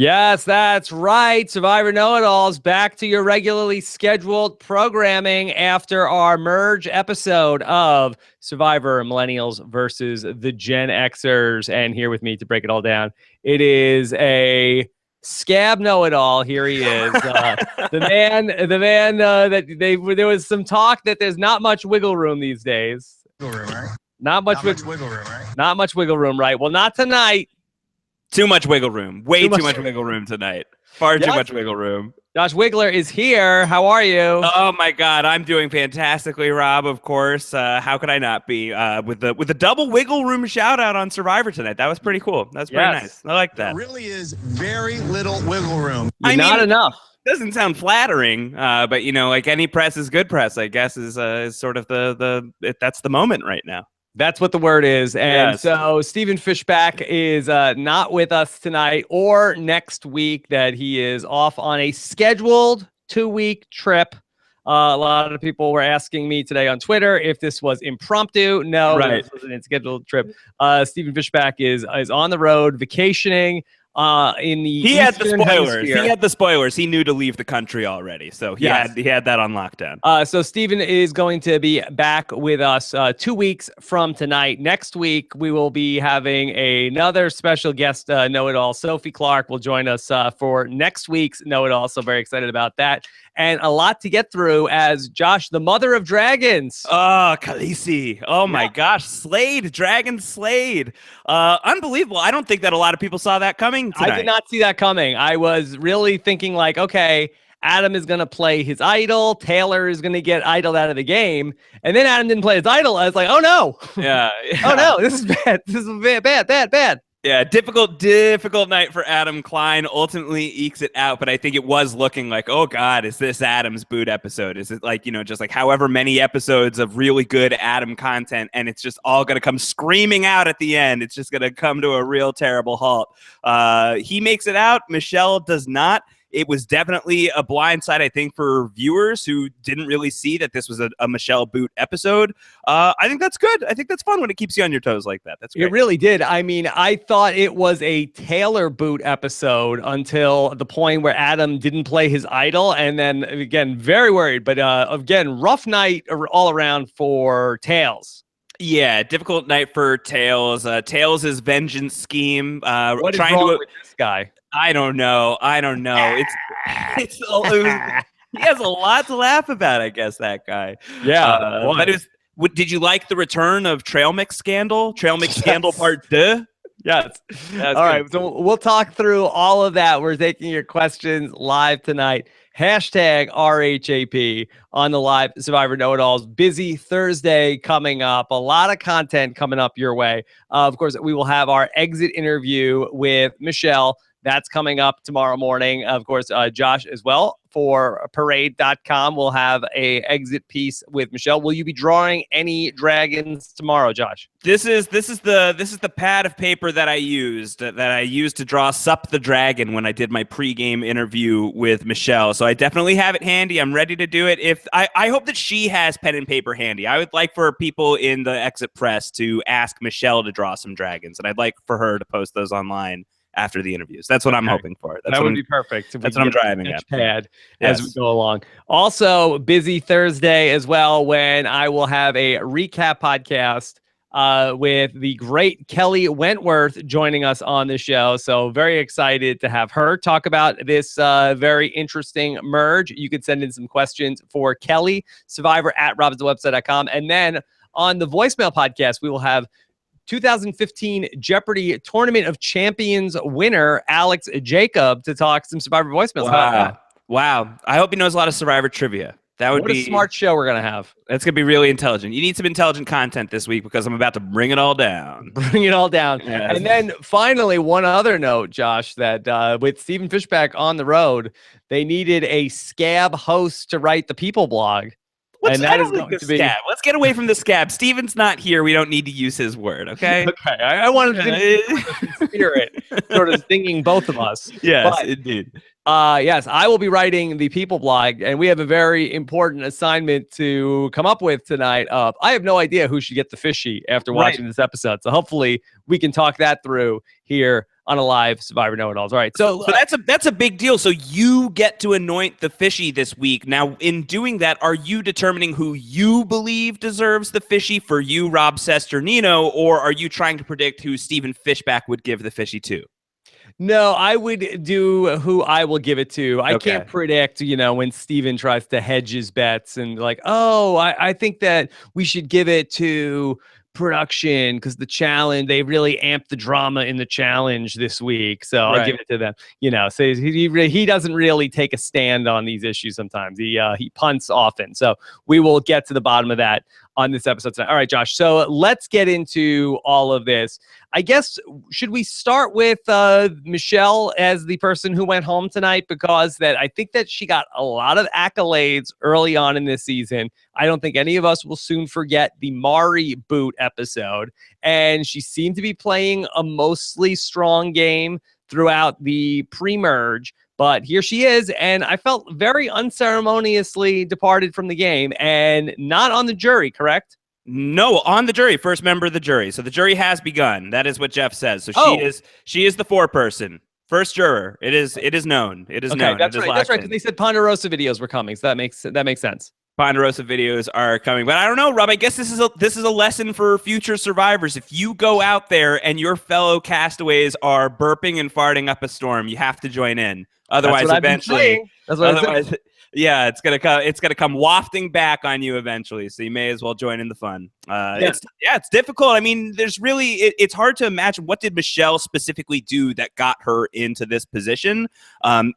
Yes, that's right. Survivor Know-It-Alls back to your regularly scheduled programming after our merge episode of Survivor Millennials versus the Gen Xers. And here with me to break it all down, it is a scab know-it-all. Here he is. The man that there was some talk that there's not much wiggle room these days. Wiggle room, right? Not much wiggle room, right? Not much wiggle room, right? Well, not tonight. Too much wiggle room. Way too much wiggle room tonight. Far too much wiggle room. Josh Wigler is here. How are you? Oh my God, I'm doing fantastically, Rob. Of course, how could I not be? With the double wiggle room shout out on Survivor tonight. That was pretty cool. That's pretty nice. I like that. There really is very little wiggle room. Not enough. Doesn't sound flattering, but you know, like any press is good press. I guess is sort of that's the moment right now. That's what the word is. And so Stephen Fishback is not with us tonight or next week, that he is off on a scheduled 2-week trip. A lot of people were asking me today on Twitter if this was impromptu. No, this wasn't a scheduled trip. Stephen Fishback is on the road vacationing. In the he had the spoilers. Hemisphere. He had the spoilers. He knew to leave the country already, so he had that on lockdown. So Stephen is going to be back with us 2 weeks from tonight. Next week we will be having another special guest, know-it-all. Sophie Clark will join us for next week's know-it-all. So very excited about that, and a lot to get through. As Josh, the mother of dragons. Oh, Khaleesi. Oh my gosh, Slade, Dragon Slade. Unbelievable. I don't think that a lot of people saw that coming tonight. I did not see that coming. I was really thinking like, okay, Adam is going to play his idol. Taylor is going to get idled out of the game. And then Adam didn't play his idol. I was like, oh no. Yeah. Oh no, this is bad. This is bad. Yeah, difficult night for Adam. Klein ultimately ekes it out, but I think it was looking like, oh God, is this Adam's boot episode? Is it like, you know, just like however many episodes of really good Adam content, and it's just all going to come screaming out at the end. It's just going to come to a real terrible halt. He makes it out. Michelle does not. It was definitely a blindside, I think, for viewers who didn't really see that this was a Michelle Boot episode. I think that's good. I think that's fun when it keeps you on your toes like that. That's great. It really did. I mean, I thought it was a Taylor Boot episode until the point where Adam didn't play his idol. And then, again, very worried. But, again, rough night all around for Tails. Yeah, difficult night for Tails. Tails' vengeance scheme. What is wrong with this guy? I don't know. He has a lot to laugh about, I guess, that guy. Yeah. But did you like the return of Trail Mix Scandal? Trail Mix Scandal Part 2? Yes. All right. So we'll talk through all of that. We're taking your questions live tonight. Hashtag RHAP on the live Survivor Know-It-Alls. Busy Thursday coming up. A lot of content coming up your way. Of course, we will have our exit interview with Michelle. That's coming up tomorrow morning. Of course, Josh as well for parade.com will have a exit piece with Michelle. Will you be drawing any dragons tomorrow, Josh? This is the pad of paper that I used to draw Sup the Dragon when I did my pregame interview with Michelle. So I definitely have it handy. I'm ready to do it. If I hope that she has pen and paper handy. I would like for people in the exit press to ask Michelle to draw some dragons, and I'd like for her to post those online after the interviews. That's what I'm hoping for. That would be perfect. That's what I'm driving at. As we go along. Also, busy Thursday as well, when I will have a recap podcast with the great Kelly Wentworth joining us on the show. So very excited to have her talk about this very interesting merge. You could send in some questions for Kelly, survivor@robsthewebsite.com. And then on the voicemail podcast, we will have 2015 Jeopardy Tournament of Champions winner Alex Jacob to talk some Survivor voicemails. Wow. I hope he knows a lot of Survivor trivia. That would be a smart show we're going to have. That's going to be really intelligent. You need some intelligent content this week because I'm about to bring it all down. Bring it all down. Yes. And then finally, one other note, Josh, that with Stephen Fishback on the road, they needed a scab host to write the People blog. Let's get away from the scab. Steven's not here. We don't need to use his word, okay? Okay. I wanted to spirit sort of stinging both of us. Yes, indeed. Yes, I will be writing the People blog, and we have a very important assignment to come up with tonight. I have no idea who should get the fishy after watching this episode, so hopefully we can talk that through here on a live Survivor Know-It-Alls. All right, so that's a big deal. So you get to anoint the fishy this week. Now, in doing that, are you determining who you believe deserves the fishy for you, Rob Cesternino, or are you trying to predict who Stephen Fishback would give the fishy to? No, I would do who I will give it to. I Okay. can't predict, when Steven tries to hedge his bets and like, oh, I think that we should give it to production because the challenge, they really amped the drama in the challenge this week. So I'll give it to them. So he doesn't really take a stand on these issues sometimes. He punts often. So we will get to the bottom of that on this episode tonight. All right, Josh. So let's get into all of this. I guess, should we start with Michelle as the person who went home tonight? Because I think that she got a lot of accolades early on in this season. I don't think any of us will soon forget the Mari boot episode. And she seemed to be playing a mostly strong game throughout the pre-merge. But here she is, and I felt very unceremoniously departed from the game and not on the jury, correct? No, on the jury, first member of the jury. So the jury has begun. That is what Jeff says. So she is the foreperson, first juror. It is known. It is known. That's right. That's right. Because they said Ponderosa videos were coming, so that makes sense. Ponderosa videos are coming, but I don't know, Rob. I guess this is a lesson for future survivors. If you go out there and your fellow castaways are burping and farting up a storm, you have to join in. Otherwise, eventually, yeah, it's gonna come wafting back on you eventually. So you may as well join in the fun. It's difficult. I mean, it's hard to imagine what did Michelle specifically do that got her into this position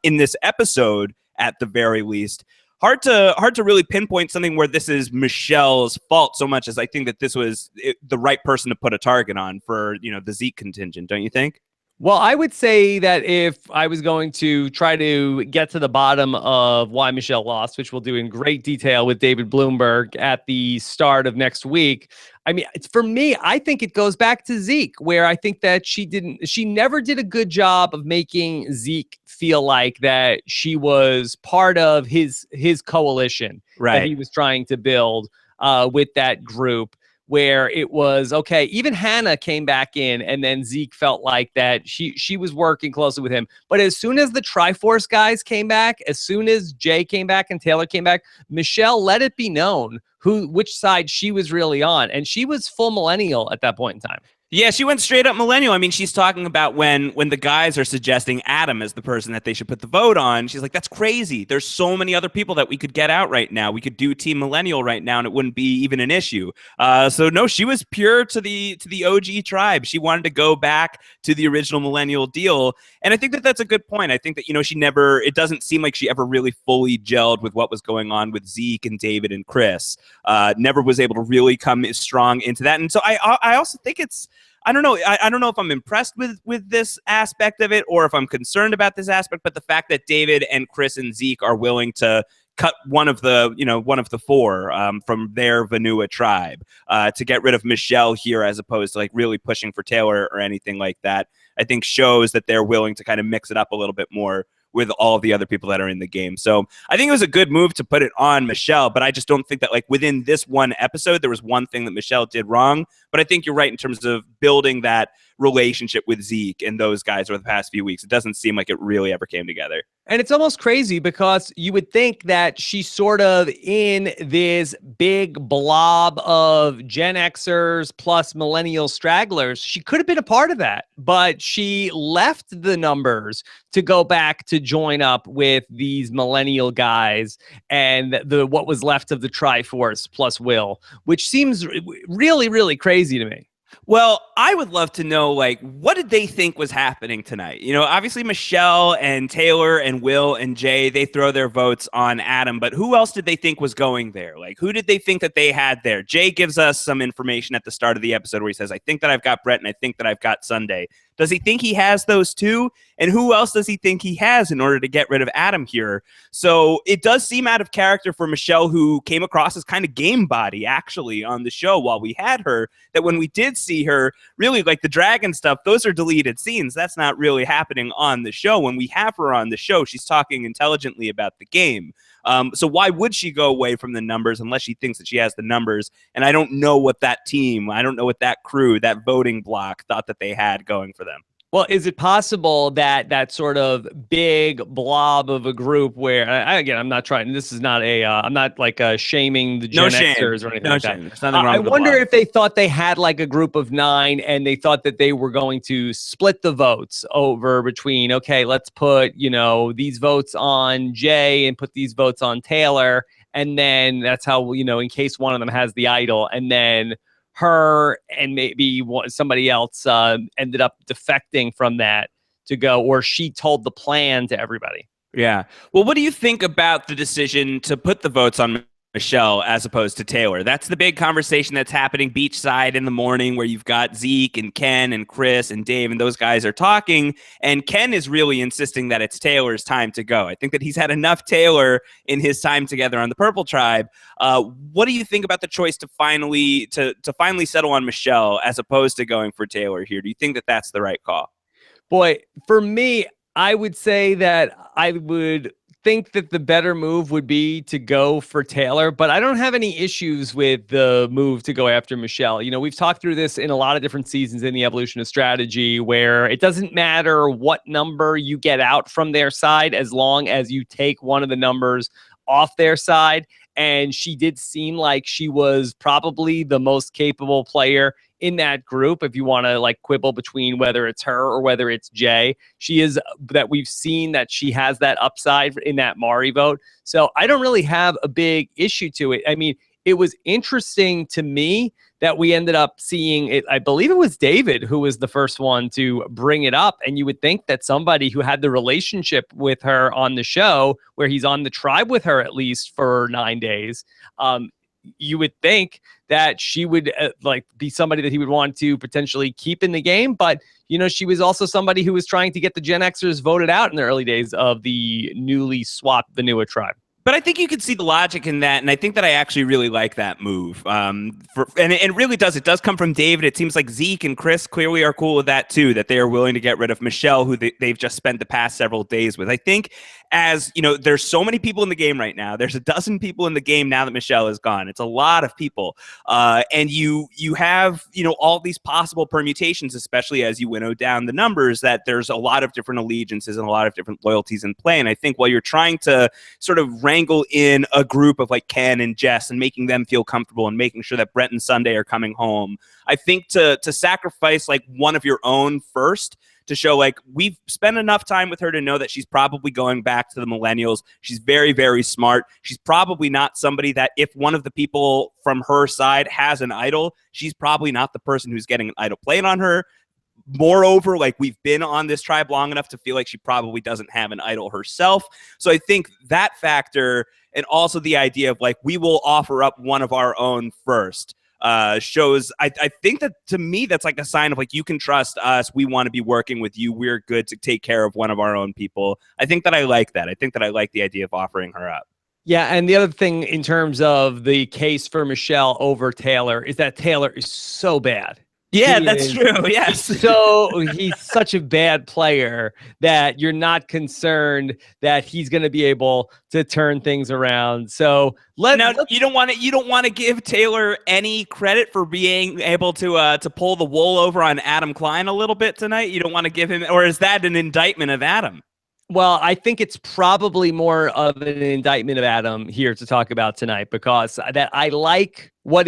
in this episode, at the very least. Hard to really pinpoint something where this is Michelle's fault so much as I think that this was the right person to put a target on for the Zeke contingent. Don't you think? Well, I would say that if I was going to try to get to the bottom of why Michelle lost, which we'll do in great detail with David Bloomberg at the start of next week, I mean, for me, I think it goes back to Zeke, where I think that she never did a good job of making Zeke feel like that she was part of his coalition that he was trying to build with that group. Where it was, okay, even Hannah came back in, and then Zeke felt like that she was working closely with him. But as soon as the Triforce guys came back, as soon as Jay came back and Taylor came back, Michelle let it be known which side she was really on. And she was full millennial at that point in time. Yeah, she went straight up millennial. I mean, she's talking about when the guys are suggesting Adam as the person that they should put the vote on. She's like, that's crazy. There's so many other people that we could get out right now. We could do Team Millennial right now, and it wouldn't be even an issue. So no, she was pure to the OG tribe. She wanted to go back to the original millennial deal, and I think that that's a good point. I think that it doesn't seem like she ever really fully gelled with what was going on with Zeke and David and Chris. Never was able to really come strong into that, and so I also think it's. I don't know. I don't know if I'm impressed with this aspect of it or if I'm concerned about this aspect, but the fact that David and Chris and Zeke are willing to cut one of the four from their Vanua tribe to get rid of Michelle here, as opposed to like really pushing for Taylor or anything like that, I think shows that they're willing to kind of mix it up a little bit more with all of the other people that are in the game. So I think it was a good move to put it on Michelle, but I just don't think that like within this one episode, there was one thing that Michelle did wrong. But I think you're right in terms of building that relationship with Zeke and those guys over the past few weeks. It doesn't seem like it really ever came together. And it's almost crazy because you would think that she's sort of in this big blob of Gen Xers plus millennial stragglers. She could have been a part of that, but she left the numbers to go back to join up with these millennial guys and what was left of the Triforce plus Will, which seems really, really crazy to me. Well, I would love to know, like, what did they think was happening tonight? Obviously Michelle and Taylor and Will and Jay, they throw their votes on Adam, but who else did they think was going there? Like, who did they think that they had there? Jay gives us some information at the start of the episode where he says, I think that I've got Brett and I think that I've got Sunday. Does he think he has those two? And who else does he think he has in order to get rid of Adam here? So it does seem out of character for Michelle, who came across as kind of game body, actually, on the show while we had her, that when we did see her, really, like the dragon stuff, those are deleted scenes. That's not really happening on the show. When we have her on the show, she's talking intelligently about the game. So why would she go away from the numbers unless she thinks that she has the numbers? And I don't know what that team, I don't know what that crew, that voting block thought that they had going for them. Well, is it possible that that sort of big blob of a group where, again, I'm not trying, this is not a, I'm not like shaming the No Gen shame. Xers or anything No like shame. that. There's nothing wrong I with the wonder blob. if they thought they had like a group of 9 and they thought that they were going to split the votes over between, okay, let's put, you know, these votes on Jay and put these votes on Taylor. And then that's how, you know, in case one of them has the idol, and then her and maybe somebody else ended up defecting from that to go, or she told the plan to everybody. Yeah. Well, what do you think about the decision to put the votes on Michelle as opposed to Taylor? That's the big conversation that's happening beachside in the morning, where you've got Zeke and Ken and Chris and Dave, and those guys are talking. And Ken is really insisting that it's Taylor's time to go. I think that he's had enough Taylor in his time together on the Purple Tribe. What do you think about the choice to finally settle on Michelle as opposed to going for Taylor here? Do you think that that's the right call? Boy, for me, I would say that I would think that the better move would be to go for Taylor, but I don't have any issues with the move to go after Michelle. You know, we've talked through this in a lot of different seasons in the evolution of strategy, where it doesn't matter what number you get out from their side as long as you take one of the numbers off their side. And she did seem like she was probably the most capable player in that group. If you want to like quibble between whether it's her or whether it's Jay, she is, that we've seen that she has that upside in that Mari vote. So I don't really have a big issue to it. I mean, it was interesting to me that we ended up seeing it. I believe it was David who was the first one to bring it up. And you would think that somebody who had the relationship with her on the show, where he's on the tribe with her at least for 9 days, you would think that she would like be somebody that he would want to potentially keep in the game. But, you know, she was also somebody who was trying to get the Gen Xers voted out in the early days of the newly swapped Vanua tribe. But I think you could see the logic in that, and I think that I actually really like that move. And it really does. It does come from David. It seems like Zeke and Chris clearly are cool with that too, that they are willing to get rid of Michelle, who they've just spent the past several days with. I think, as you know, there's so many people in the game right now. There's a dozen people in the game now that Michelle is gone. It's a lot of people, and you have, you know, all these possible permutations, especially as you winnow down the numbers. That there's a lot of different allegiances and a lot of different loyalties in play. And I think while you're trying to sort of wrangle in a group of like Ken and Jess and making them feel comfortable and making sure that Brett and Sunday are coming home, I think to sacrifice like one of your own first, to show like we've spent enough time with her to know that she's probably going back to the Millennials. She's very, very smart. She's probably not somebody that, if one of the people from her side has an idol, she's probably not the person who's getting an idol played on her. Moreover, like, we've been on this tribe long enough to feel like she probably doesn't have an idol herself. So I think that factor, and also the idea of like, we will offer up one of our own first, shows, I think that, to me, that's like a sign of like, you can trust us. We want to be working with you. We're good to take care of one of our own people. I think that I like that. I think that I like the idea of offering her up. Yeah, and the other thing in terms of the case for Michelle over Taylor is that Taylor is so bad. Yeah, that's true. Yes. So he's such a bad player that you're not concerned that he's going to be able to turn things around. So you don't want to give Taylor any credit for being able to pull the wool over on Adam Klein a little bit tonight. You don't want to give him, or is that an indictment of Adam? Well, I think it's probably more of an indictment of Adam here to talk about tonight, because that I like what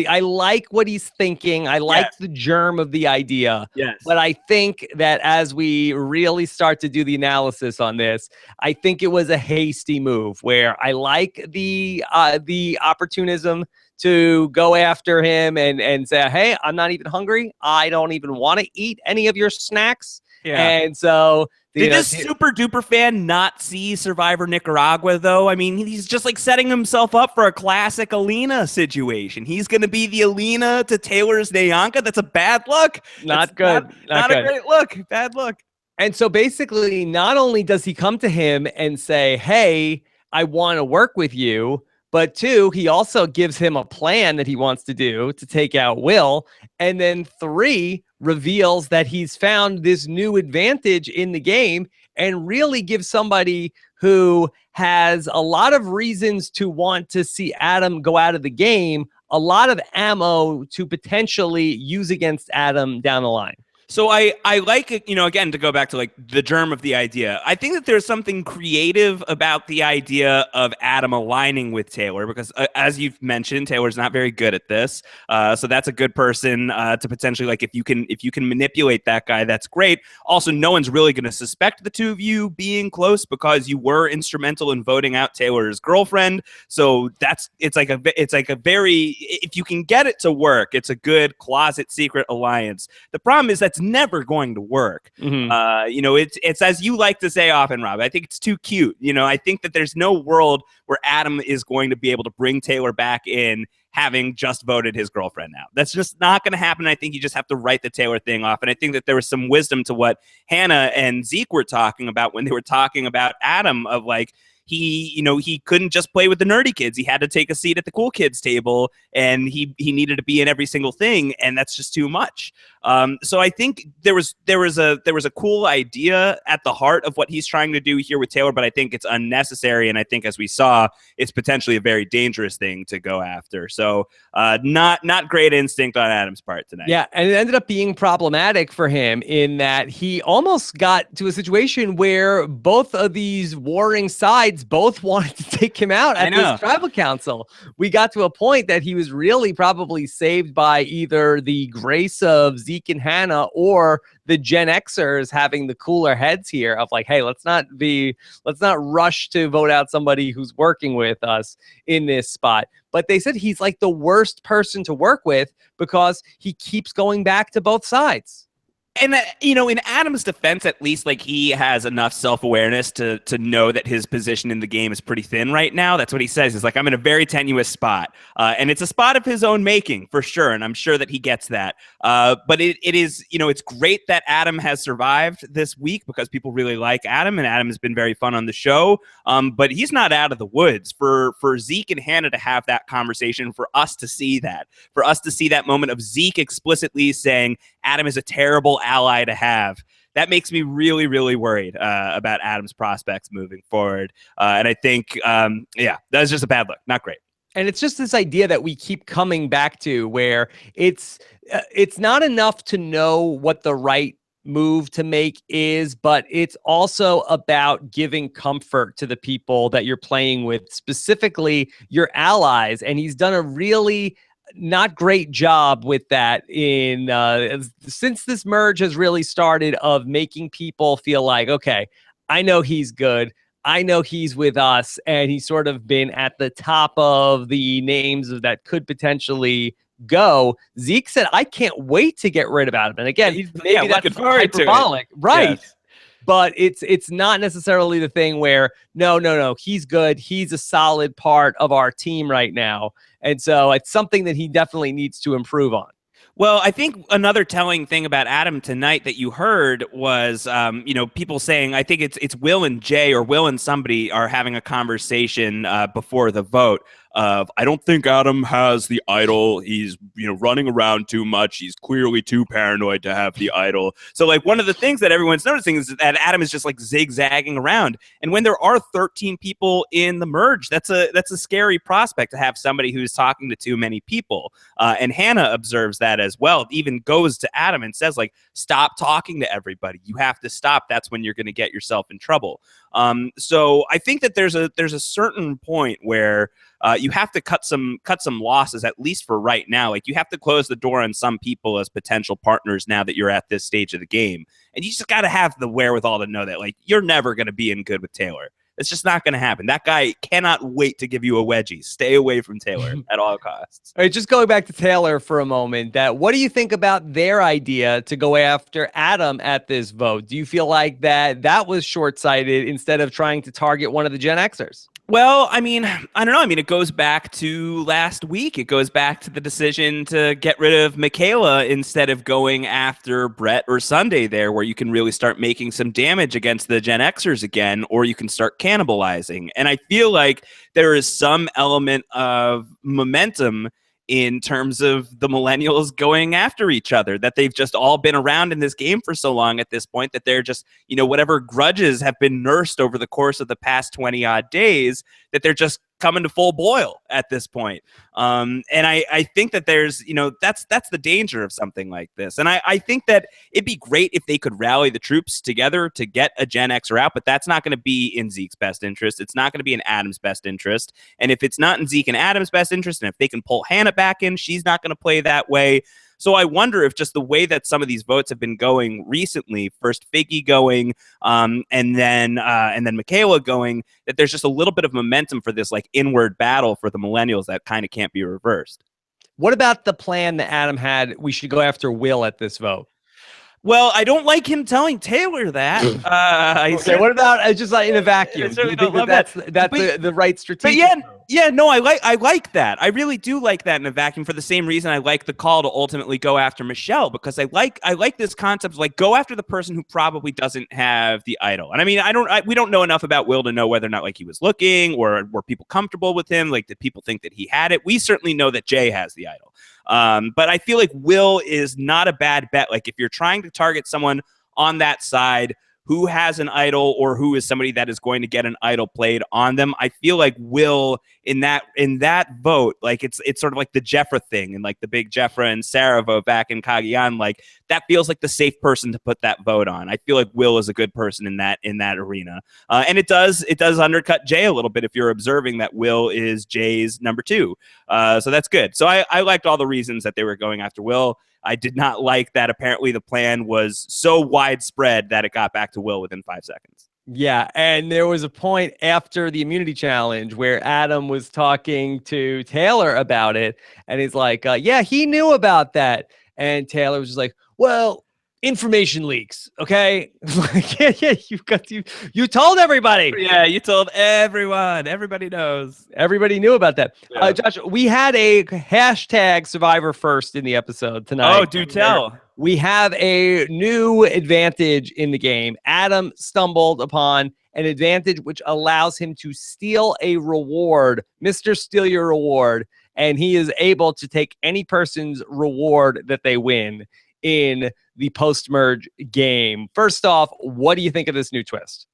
he's thinking. I like the germ of the idea. Yes. But I think that as we really start to do the analysis on this, I think it was a hasty move, where I like the opportunism to go after him and say, hey, I'm not even hungry. I don't even want to eat any of your snacks. Yeah. And so did this super duper fan not see Survivor Nicaragua, though? I mean, he's just like setting himself up for a classic Alina situation. He's going to be the Alina to Taylor's Nayanka. That's a bad look. Not good. Not a great look. Bad look. And so basically, not only does he come to him and say, hey, I want to work with you, but 2, he also gives him a plan that he wants to do to take out Will. And then 3, reveals that he's found this new advantage in the game, and really gives somebody who has a lot of reasons to want to see Adam go out of the game a lot of ammo to potentially use against Adam down the line. So I like it, again, to go back to like the germ of the idea. I think that there's something creative about the idea of Adam aligning with Taylor because, as you've mentioned, Taylor's not very good at this. So that's a good person to potentially, like, if you can manipulate that guy, that's great. Also, no one's really going to suspect the two of you being close because you were instrumental in voting out Taylor's girlfriend. So it's like a very, if you can get it to work, it's a good closet secret alliance. The problem is that's never going to work. Mm-hmm. It's as you like to say often, Rob. I think it's too cute. I think that there's no world where Adam is going to be able to bring Taylor back in having just voted his girlfriend out. That's just not going to happen. I think you just have to write the Taylor thing off. And I think that there was some wisdom to what Hannah and Zeke were talking about when they were talking about Adam, of like, he couldn't just play with the nerdy kids. He had to take a seat at the cool kids table, and he needed to be in every single thing, and that's just too much. So I think there was a cool idea at the heart of what he's trying to do here with Taylor, but I think it's unnecessary, and I think, as we saw, it's potentially a very dangerous thing to go after. So not great instinct on Adam's part tonight. Yeah, and it ended up being problematic for him in that he almost got to a situation where both of these warring sides both wanted to take him out at this tribal council. We got to a point that he was really probably saved by either the grace of Zeke and Hannah or the Gen Xers having the cooler heads here of like, hey, let's not rush to vote out somebody who's working with us in this spot. But they said he's like the worst person to work with because he keeps going back to both sides. And, in Adam's defense, at least, like, he has enough self-awareness to know that his position in the game is pretty thin right now. That's what he says. He's like, I'm in a very tenuous spot. And it's a spot of his own making, for sure. And I'm sure that he gets that. But it is, it's great that Adam has survived this week because people really like Adam. And Adam has been very fun on the show. But he's not out of the woods. For Zeke and Hannah to have that conversation, for us to see that moment of Zeke explicitly saying, Adam is a terrible ally to have. That makes me really, really worried about Adam's prospects moving forward. And I think, that's just a bad look. Not great. And it's just this idea that we keep coming back to where it's not enough to know what the right move to make is, but it's also about giving comfort to the people that you're playing with, specifically your allies. And he's done a really not great job with that in since this merge has really started, of making people feel like, okay, I know he's good, I know he's with us, and he's sort of been at the top of the names that could potentially go. Zeke said, I can't wait to get rid of him. And again, maybe that's hyperbolic, right? Yes. But it's not necessarily the thing where, no, he's good. He's a solid part of our team right now. And so it's something that he definitely needs to improve on. Well, I think another telling thing about Adam tonight that you heard was, people saying, I think it's Will and Jay, or Will and somebody are having a conversation before the vote of, I don't think Adam has the idol. He's, running around too much. He's clearly too paranoid to have the idol. So, like, one of the things that everyone's noticing is that Adam is just like zigzagging around. And when there are 13 people in the merge, that's a scary prospect to have somebody who's talking to too many people. And Hannah observes that as well. It even goes to Adam and says, like, stop talking to everybody. You have to stop. That's when you're going to get yourself in trouble. So I think that there's a certain point where you have to cut some losses, at least for right now. Like, you have to close the door on some people as potential partners now that you're at this stage of the game. And you just got to have the wherewithal to know that, like, you're never going to be in good with Taylor. It's just not going to happen. That guy cannot wait to give you a wedgie. Stay away from Taylor at all costs. All right, just going back to Taylor for a moment, what do you think about their idea to go after Adam at this vote? Do you feel like that was short-sighted instead of trying to target one of the Gen Xers? Well, I mean, I don't know. I mean, it goes back to last week. It goes back to the decision to get rid of Michaela instead of going after Brett or Sunday there, where you can really start making some damage against the Gen Xers again, or you can start cannibalizing. And I feel like there is some element of momentum in terms of the millennials going after each other, that they've just all been around in this game for so long at this point that they're just, whatever grudges have been nursed over the course of the past 20 odd days, that they're just coming to full boil at this point. And I think that there's, that's the danger of something like this. And I think that it'd be great if they could rally the troops together to get a Gen Xer out, but that's not going to be in Zeke's best interest. It's not going to be in Adam's best interest. And if it's not in Zeke and Adam's best interest, and if they can pull Hannah back in, she's not going to play that way. So I wonder if just the way that some of these votes have been going recently, first Figgy going, and then Michaela going, that there's just a little bit of momentum for this like inward battle for the Millennials that kind of can't be reversed. What about the plan that Adam had? We should go after Will at this vote. Well, I don't like him telling Taylor that. Okay, what about just like in a vacuum? Do you think that's the right strategy? But no, I like that. I really do like that in a vacuum for the same reason I like the call to ultimately go after Michelle, because I like this concept of like go after the person who probably doesn't have the idol. And I mean, we don't know enough about Will to know whether or not like he was looking or were people comfortable with him. Like, did people think that he had it? We certainly know that Jay has the idol. But I feel like Will is not a bad bet. Like if you're trying to target someone on that side who has an idol or who is somebody that is going to get an idol played on them, I feel like Will in that vote, like it's sort of like the Jeffra thing and like the big Jeffra and Sarah vote back in Cagayan, like that feels like the safe person to put that vote on. I feel like Will is a good person in that arena. And it does undercut Jay a little bit if you're observing that Will is Jay's number 2. So that's good. So I liked all the reasons that they were going after Will. I did not like that apparently the plan was so widespread that it got back to Will within 5 seconds. Yeah, and there was a point after the immunity challenge where Adam was talking to Taylor about it, and he's like, yeah, he knew about that. And Taylor was just like, well, information leaks, okay? yeah, you told everybody. Yeah, you told everyone. Everybody knows. Everybody knew about that. Yeah. Josh, we had a hashtag Survivor First in the episode tonight. Oh, do tell. We have a new advantage in the game. Adam stumbled upon an advantage which allows him to steal a reward. Mr. Steal Your Reward. And he is able to take any person's reward that they win in the post-merge game. First off, what do you think of this new twist?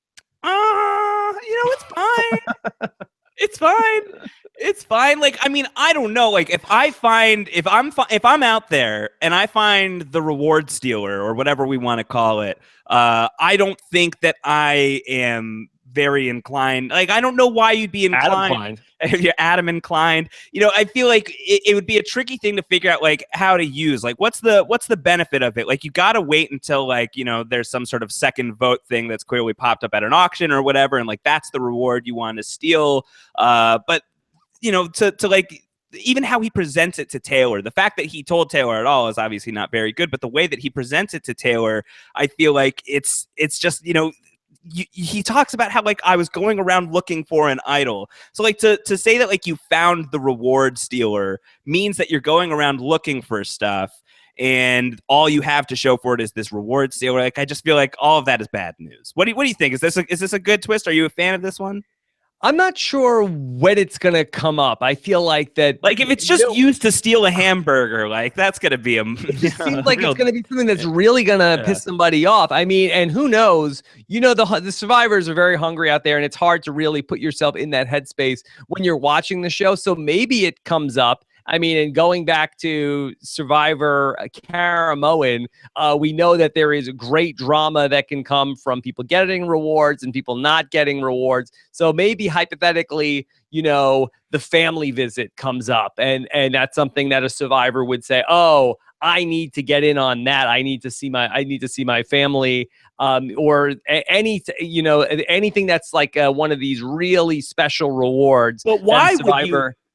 It's fine. It's fine. It's fine. Like, I mean, I don't know. Like, if I'm out there and I find the reward stealer or whatever we want to call it, I don't think that I am very inclined. Like, I don't know why you'd be inclined. If you're Adam inclined, I feel like it would be a tricky thing to figure out, like how to use. Like, what's the benefit of it? Like, you got to wait until like there's some sort of second vote thing that's clearly popped up at an auction or whatever, and like that's the reward you want to steal. But to like even how he presents it to Taylor, the fact that he told Taylor at all is obviously not very good. But the way that he presents it to Taylor, I feel like it's just he talks about how like I was going around looking for an idol. So like to say that like you found the reward stealer means that you're going around looking for stuff and all you have to show for it is this reward stealer. Like I just feel like all of that is bad news. What do you think? Is this a good twist? Are you a fan of this one? I'm not sure when it's going to come up. I feel like that... Like, if it's just used to steal a hamburger, like, that's going to be a... It seems like it's going to be something that's really going to piss somebody off. I mean, and who knows? The survivors are very hungry out there, and it's hard to really put yourself in that headspace when you're watching the show. So maybe it comes up. I mean, and going back to Survivor Caramoan, we know that there is great drama that can come from people getting rewards and people not getting rewards. So maybe hypothetically, the family visit comes up and that's something that a survivor would say, oh, I need to get in on that. I need to see my family, or anything that's like one of these really special rewards. But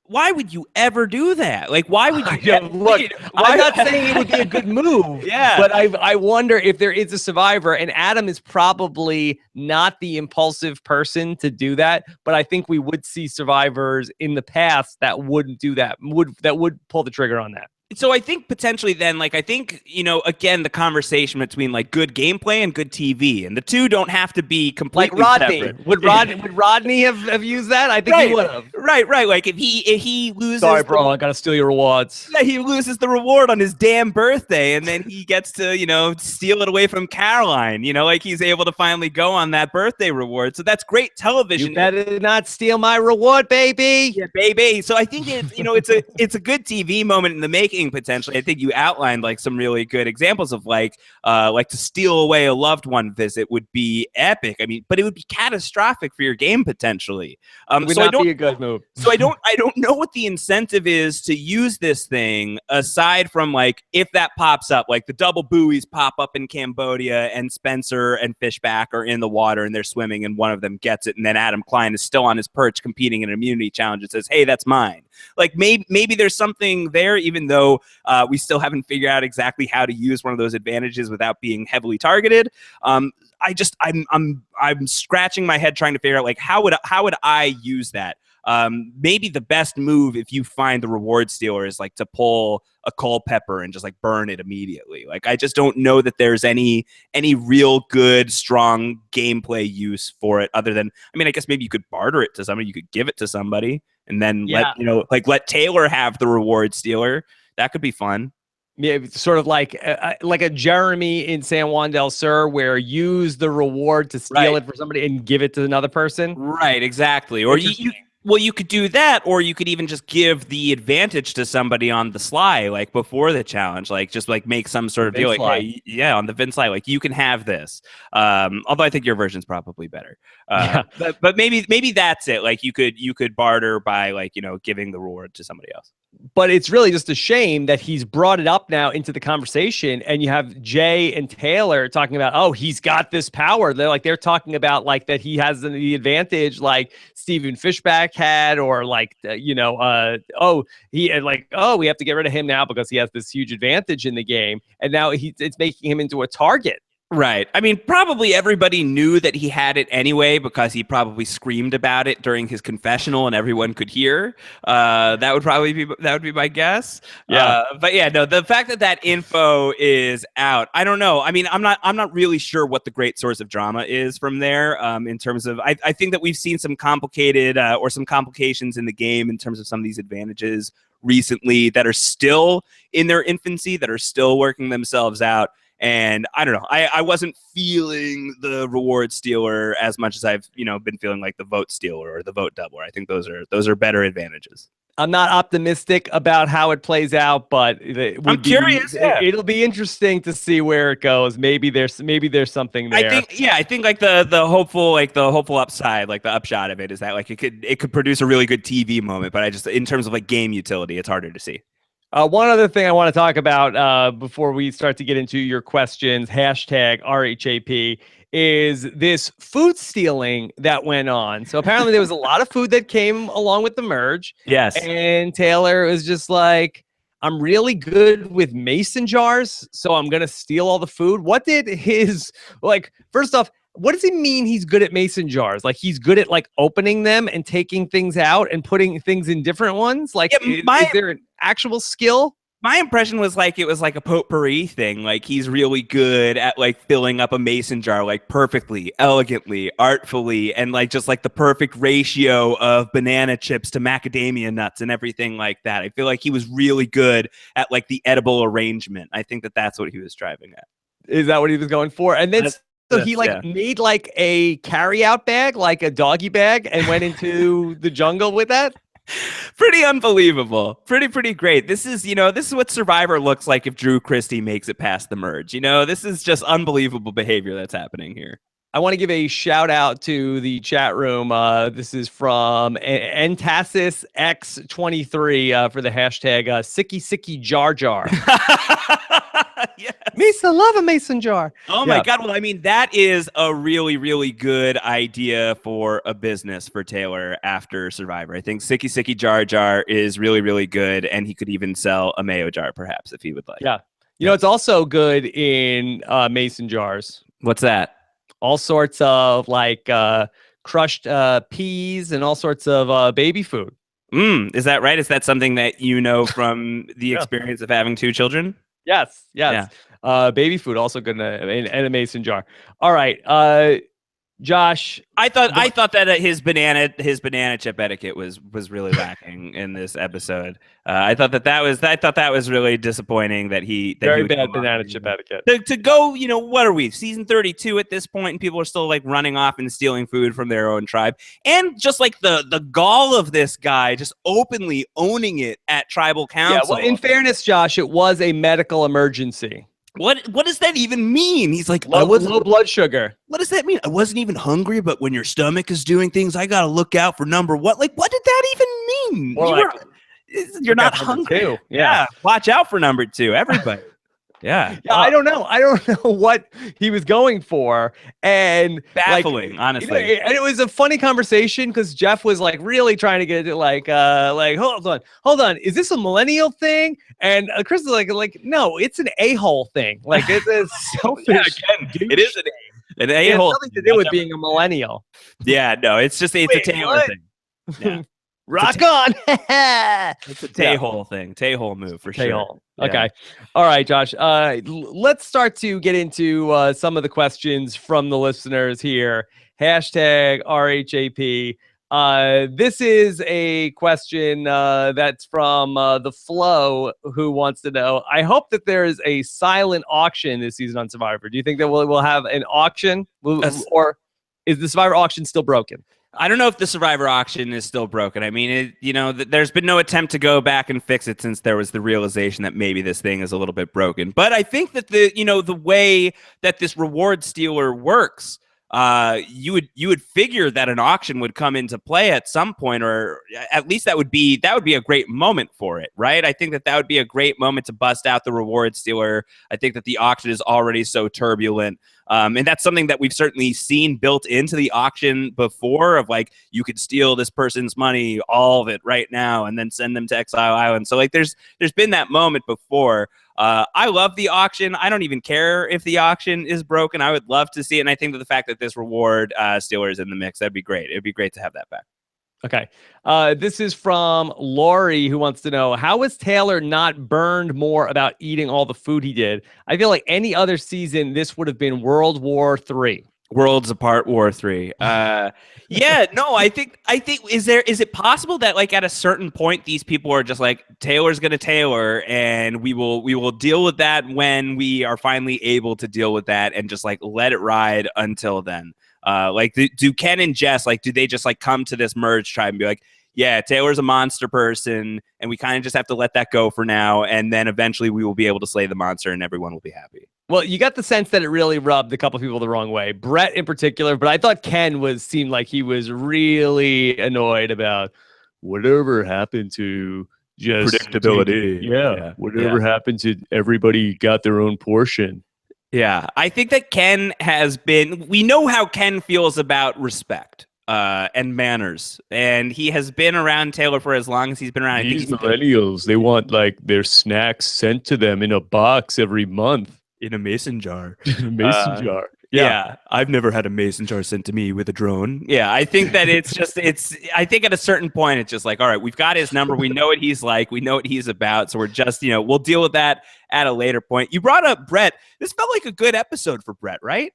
why would you ever do that? Like, why would you? Look, I'm not saying it would be a good move. Yeah. But I wonder if there is a survivor, and Adam is probably not the impulsive person to do that. But I think we would see survivors in the past that wouldn't do that, that would pull the trigger on that. So I think potentially then, like, I think, again, the conversation between like good gameplay and good TV, and the two don't have to be completely Like Rodney. separate. Would Rodney have used that? I think he would have. Right. Like if he loses, Sorry, bro, I gotta steal your rewards. yeah, he loses the reward on his damn birthday, and then he gets to, steal it away from Caroline. Like he's able to finally go on that birthday reward. So that's great television. You better not steal my reward, baby. Yeah, baby. So I think it's a good TV moment in the making. Potentially, I think you outlined like some really good examples of like to steal away a loved one visit would be epic. I mean, but it would be catastrophic for your game potentially. It would not be a good move. So I don't know what the incentive is to use this thing aside from like if that pops up, like the double buoys pop up in Cambodia and Spencer and Fishback are in the water and they're swimming and one of them gets it, and then Adam Klein is still on his perch competing in an immunity challenge and says, "Hey, that's mine." Like maybe there's something there, even though we still haven't figured out exactly how to use one of those advantages without being heavily targeted. I'm scratching my head trying to figure out like how would I use that. Maybe the best move if you find the reward stealer is like to pull a Culpepper and just like burn it immediately. Like I just don't know that there's any real good strong gameplay use for it other than, I mean, I guess maybe you could barter it to somebody, you could give it to somebody and then let Taylor have the reward stealer. That could be fun. Yeah, sort of like a Jeremy in San Juan del Sur, where use the reward to steal it for somebody and give it to another person. Right, exactly. Or you could do that, or you could even just give the advantage to somebody on the sly, like before the challenge, like just like make some sort of deal, like, hey, yeah, on the Vin sly, like you can have this. Although I think your version's probably better. But maybe that's it. Like you could barter by like giving the reward to somebody else. But it's really just a shame that he's brought it up now into the conversation, and you have Jay and Taylor talking about, oh, he's got this power. They're talking about like that he has the advantage, like Stephen Fishback had, or like we have to get rid of him now because he has this huge advantage in the game, and now it's making him into a target. Right. I mean, probably everybody knew that he had it anyway because he probably screamed about it during his confessional and everyone could hear. That would be my guess. Yeah. But yeah, no, the fact that info is out, I don't know. I mean, I'm not really sure what the great source of drama is from there. In terms of, I think that we've seen some complicated or some complications in the game in terms of some of these advantages recently that are still in their infancy, that are still working themselves out. And I don't know. I wasn't feeling the reward stealer as much as I've been feeling like the vote stealer or the vote doubler. I think those are better advantages. I'm not optimistic about how it plays out, but I'm curious. It'll be interesting to see where it goes. Maybe there's something there. I think like the hopeful upside, like the upshot of it is that like it could produce a really good TV moment. But I just, in terms of like game utility, it's harder to see. One other thing I want to talk about before we start to get into your questions, hashtag RHAP, is this food stealing that went on. So apparently there was a lot of food that came along with the merge. Yes. And Taylor was just like, I'm really good with mason jars, so I'm going to steal all the food. What did first off, what does he mean he's good at mason jars? Like he's good at like opening them and taking things out and putting things in different ones? Like is there an actual skill? My impression was like it was like a potpourri thing. Like he's really good at like filling up a mason jar like perfectly, elegantly, artfully, and like just like the perfect ratio of banana chips to macadamia nuts and everything like that. I feel like he was really good at like the edible arrangement. I think that's what he was striving at. Is that what he was going for? And then so he made like a carry-out bag, like a doggy bag, and went into the jungle with that. Pretty unbelievable. Pretty great. This is what Survivor looks like if Drew Christie makes it past the merge. This is just unbelievable behavior that's happening here. I want to give a shout out to the chat room. This is from Entasis X23 for the hashtag Sicky Sicky Jar Jar. Yes. Misa, love a mason jar. Oh my God. Well, I mean, that is a really, really good idea for a business for Taylor after Survivor. I think Sicky Sicky Jar Jar is really, really good. And he could even sell a mayo jar, perhaps, if he would like. Yeah. It's also good in mason jars. What's that? All sorts of like crushed peas and all sorts of baby food. Is that right? Is that something that you know from the Yeah. experience of having 2 children? Yes. Yeah. Baby food also good in a mason jar. All right. Josh, I thought that his banana chip etiquette was really lacking in this episode. I thought that was really disappointing that he very was bad banana chip etiquette. to go. What are we, season 32 at this point, and people are still like running off and stealing food from their own tribe, and just like the gall of this guy just openly owning it at tribal council. Yeah, well, in fairness, Josh, it was a medical emergency. What does that even mean? He's like, low blood sugar. What does that mean? I wasn't even hungry, but when your stomach is doing things, I got to look out for number one. Like, what did that even mean? You're not hungry. Two. Yeah. Watch out for number 2, everybody. Yeah. I don't know. I don't know what he was going for. And baffling, honestly. And it was a funny conversation because Jeff was like really trying to get it like hold on. Is this a millennial thing? And Chris is like, no, it's an a-hole thing. Like it's a selfish. It is an a-hole. It has nothing to do with being a millennial. Yeah, no, it's a Taylor thing. Yeah. Rock on. It's a Tay-hole thing. Tay-hole move for sure. Okay. Yeah. All right, Josh. Let's start to get into some of the questions from the listeners here. Hashtag RHAP. This is a question that's from the Flow, who wants to know, I hope that there is a silent auction this season on Survivor. Do you think that we'll have an auction? Or is the Survivor auction still broken? I don't know if the Survivor auction is still broken. I mean, there's been no attempt to go back and fix it since there was the realization that maybe this thing is a little bit broken. But I think that the way that this reward stealer works, you would figure that an auction would come into play at some point, or at least that would be a great moment for it, right? I think that would be a great moment to bust out the reward stealer. I think that the auction is already so turbulent. And that's something that we've certainly seen built into the auction before, of like, you could steal this person's money, all of it right now, and then send them to Exile Island. So like there's been that moment before. I love the auction. I don't even care if the auction is broken. I would love to see it. And I think that the fact that this reward stealer is in the mix, that'd be great. It'd be great to have that back. Okay. This is from Lori, who wants to know, how was Taylor not burned more about eating all the food he did? I feel like any other season, this would have been World War III. Worlds Apart War 3. Yeah, no, I think is it possible that like at a certain point these people are just like, Taylor's gonna Taylor, and we will deal with that when we are finally able to deal with that, and just like let it ride until then. Like do Ken and Jess, like, do they just like come to this merge tribe and be like, yeah, Taylor's a monster person, and we kind of just have to let that go for now, and then eventually we will be able to slay the monster and everyone will be happy? Well, you got the sense that it really rubbed a couple people the wrong way, Brett in particular, but I thought Ken seemed like he was really annoyed about whatever happened to just predictability. Yeah. Whatever happened to everybody got their own portion. Yeah, I think that Ken we know how Ken feels about respect and manners, and he has been around Taylor for as long as he's been around. These millennials, they want like their snacks sent to them in a box every month. In a mason jar. In a mason jar. Yeah, I've never had a mason jar sent to me with a drone. Yeah, I think that I think at a certain point, it's just like, all right, we've got his number. We know what he's like. We know what he's about. So we're just, we'll deal with that at a later point. You brought up Brett. This felt like a good episode for Brett, right?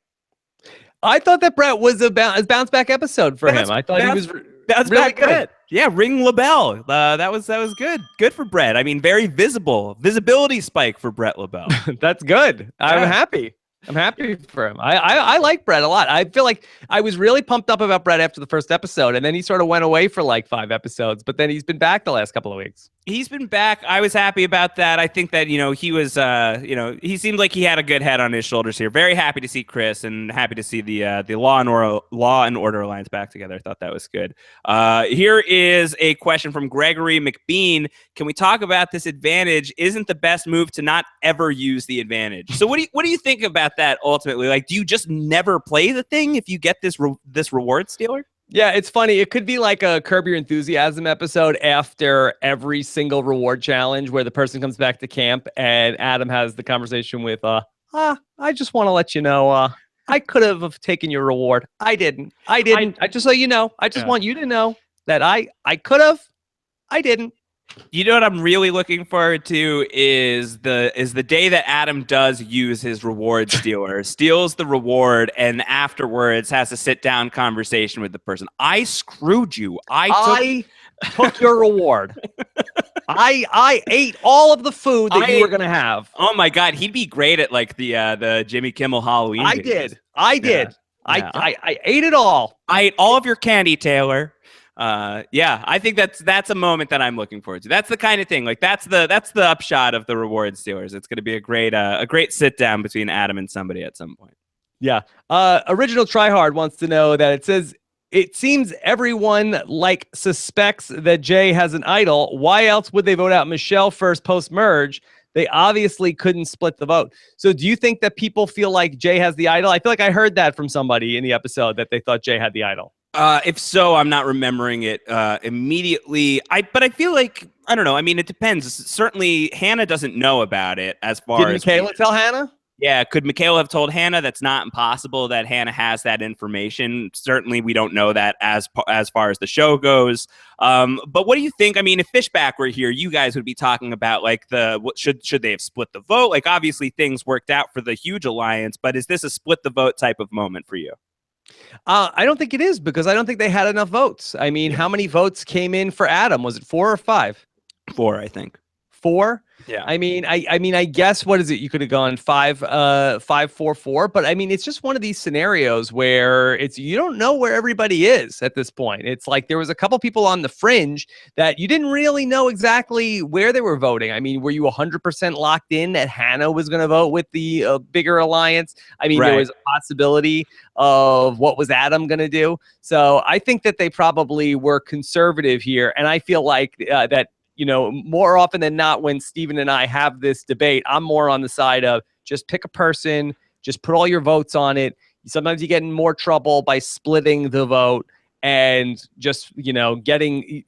I thought that Brett was a bounce back episode for him. I thought he was really good. Brett. Yeah, ring LaBelle. That was good. Good for Brett. I mean, very visibility spike for Brett LaBelle. That's good. Yeah. I'm happy. I'm happy for him. I like Brett a lot. I feel like I was really pumped up about Brett after the first episode, and then he sort of went away for like 5 episodes, but then he's been back the last couple of weeks. He's been back. I was happy about that. I think that, he was, he seemed like he had a good head on his shoulders here. Very happy to see Chris, and happy to see the Law and Order Alliance back together. I thought that was good. Here is a question from Gregory McBean. Can we talk about this advantage? Isn't the best move to not ever use the advantage? So what do you think about that ultimately? Like, do you just never play the thing if you get this reward stealer? Yeah, it's funny. It could be like a Curb Your Enthusiasm episode after every single reward challenge where the person comes back to camp and Adam has the conversation with, I just want to let you know, I could have taken your reward. I didn't. I just so you know, I just want you to know that I could have. I didn't. You know what I'm really looking forward to is the day that Adam does use his reward stealer, steals the reward, and afterwards has a sit down conversation with the person. I screwed you. I took your reward. I ate all of the food that you were gonna have. Oh my God, he'd be great at like the Jimmy Kimmel Halloween. I videos. did. I ate it all. I ate all of your candy, Taylor. I think that's a moment that I'm looking forward to. That's the kind of thing. Like that's the upshot of the reward stealers. It's going to be a great sit down between Adam and somebody at some point. Yeah. Original Tryhard wants to know that it seems everyone suspects that Jay has an idol. Why else would they vote out Michelle first post-merge? They obviously couldn't split the vote. So do you think that people feel like Jay has the idol? I feel like I heard that from somebody in the episode that they thought Jay had the idol. If so, I'm not remembering it immediately. But I feel like, I don't know. I mean, it depends. Certainly, Hannah doesn't know about it as far as... Did Michaela tell Hannah? Yeah, could Michaela have told Hannah? That's not impossible that Hannah has that information. Certainly, we don't know that as far as the show goes. But what do you think? I mean, if Fishback were here, you guys would be talking about like should they have split the vote? Like, obviously, things worked out for the huge alliance, but is this a split the vote type of moment for you? I don't think it is because I don't think they had enough votes. I mean, how many votes came in for Adam? Was it 4 or 5? 4, I think. 4? Yeah. I mean, I guess what is it? You could have gone 5-4-4, but I mean, it's just one of these scenarios where you don't know where everybody is at this point. It's like there was a couple people on the fringe that you didn't really know exactly where they were voting. I mean, were you 100% locked in that Hannah was going to vote with the bigger alliance? I mean, There was a possibility of what was Adam going to do. So I think that they probably were conservative here, and I feel like that. More often than not, when Steven and I have this debate, I'm more on the side of just pick a person, just put all your votes on it. Sometimes you get in more trouble by splitting the vote and just, putting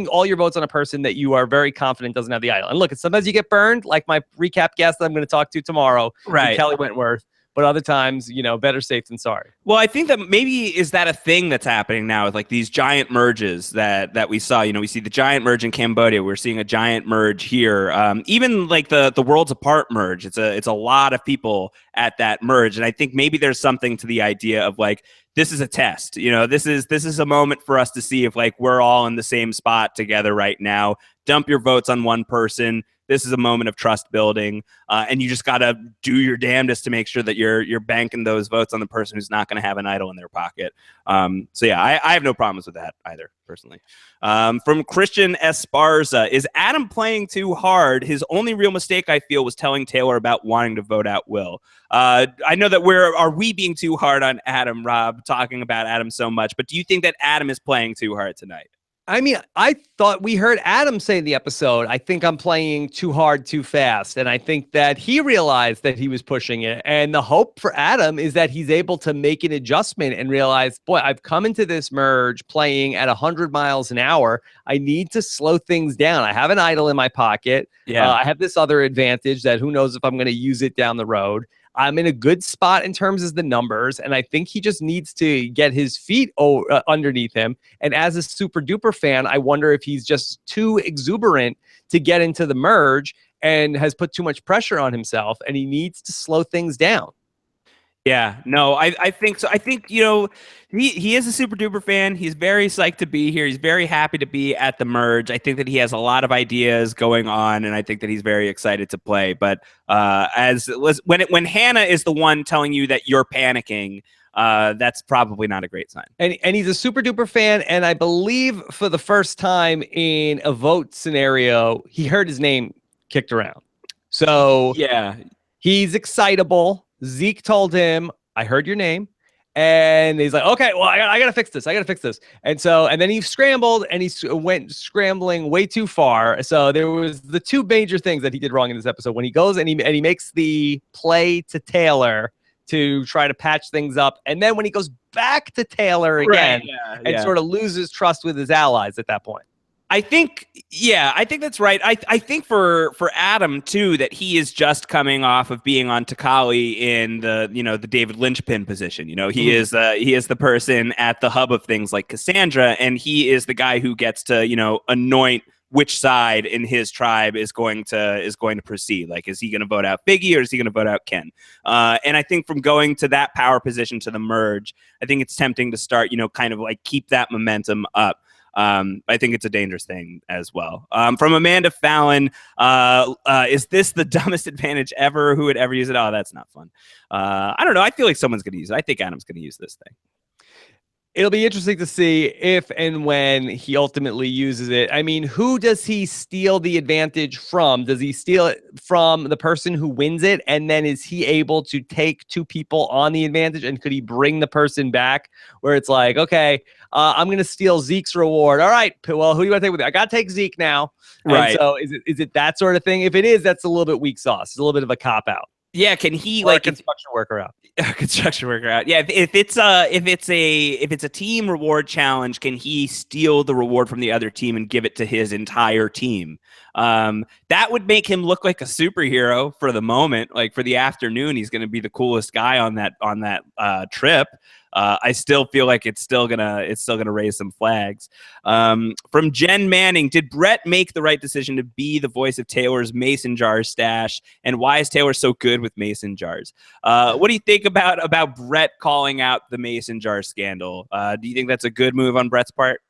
all your votes on a person that you are very confident doesn't have the idol. And look, sometimes you get burned, like my recap guest that I'm going to talk to tomorrow, Kelly Wentworth. But other times, better safe than sorry. Well, I think that maybe is that a thing that's happening now with like these giant merges that we saw. We see the giant merge in Cambodia. We're seeing a giant merge here. Even like the Worlds Apart merge. It's a lot of people at that merge, and I think maybe there's something to the idea of like this is a test. This is a moment for us to see if like we're all in the same spot together right now. Dump your votes on one person. This is a moment of trust building, and you just got to do your damnedest to make sure that you're banking those votes on the person who's not going to have an idol in their pocket. I have no problems with that either, personally. From Christian Esparza, is Adam playing too hard? His only real mistake, I feel, was telling Taylor about wanting to vote out Will. I know that are we being too hard on Adam, Rob, talking about Adam so much, but do you think that Adam is playing too hard tonight? I mean, I thought we heard Adam say in the episode, I think I'm playing too hard, too fast. And I think that he realized that he was pushing it. And the hope for Adam is that he's able to make an adjustment and realize, boy, I've come into this merge playing at 100 miles an hour. I need to slow things down. I have an idol in my pocket. Yeah. I have this other advantage that who knows if I'm going to use it down the road. I'm in a good spot in terms of the numbers, and I think he just needs to get his feet underneath him. And as a super duper fan, I wonder if he's just too exuberant to get into the merge and has put too much pressure on himself, and he needs to slow things down. Yeah, no, I think so. I think, he is a super duper fan. He's very psyched to be here. He's very happy to be at the merge. I think that he has a lot of ideas going on, and I think that he's very excited to play. But when Hannah is the one telling you that you're panicking, that's probably not a great sign. And he's a super duper fan, and I believe for the first time in a vote scenario, he heard his name kicked around. So yeah, he's excitable. Zeke told him, I heard your name. And he's like, okay, well, I got to fix this. I got to fix this. And then he scrambled and he went scrambling way too far. So there was the two major things that he did wrong in this episode. When he goes and he makes the play to Taylor to try to patch things up. And then when he goes back to Taylor again sort of loses trust with his allies at that point. I think that's right. I think for Adam too, that he is just coming off of being on Takali in the the David Lynchpin position. He is the person at the hub of things like Cassandra, and he is the guy who gets to anoint which side in his tribe is going to proceed. Like, is he going to vote out Biggie or is he going to vote out Ken? And I think from going to that power position to the merge, I think it's tempting to start kind of like keep that momentum up. I think it's a dangerous thing as well. From Amanda Fallon, is this the dumbest advantage ever? Who would ever use it? Oh, that's not fun. I don't know. I feel like someone's going to use it. I think Adam's going to use this thing. It'll be interesting to see if and when he ultimately uses it. I mean, who does he steal the advantage from? Does he steal it from the person who wins it? And then is he able to take two people on the advantage? And could he bring the person back where it's like, okay, I'm going to steal Zeke's reward. All right, well, who do you want to take with you? I got to take Zeke now. Right. And so is it that sort of thing? If it is, that's a little bit weak sauce. It's a little bit of a cop out. Yeah, can he or like construction worker out? Construction worker out. Yeah, if it's a team reward challenge, can he steal the reward from the other team and give it to his entire team? That would make him look like a superhero for the moment. Like for the afternoon, he's going to be the coolest guy on that trip. I still feel like it's still gonna raise some flags. From Jen Manning, did Brett make the right decision to be the voice of Taylor's mason jar stash? And why is Taylor so good with mason jars? What do you think about Brett calling out the mason jar scandal? Do you think that's a good move on Brett's part?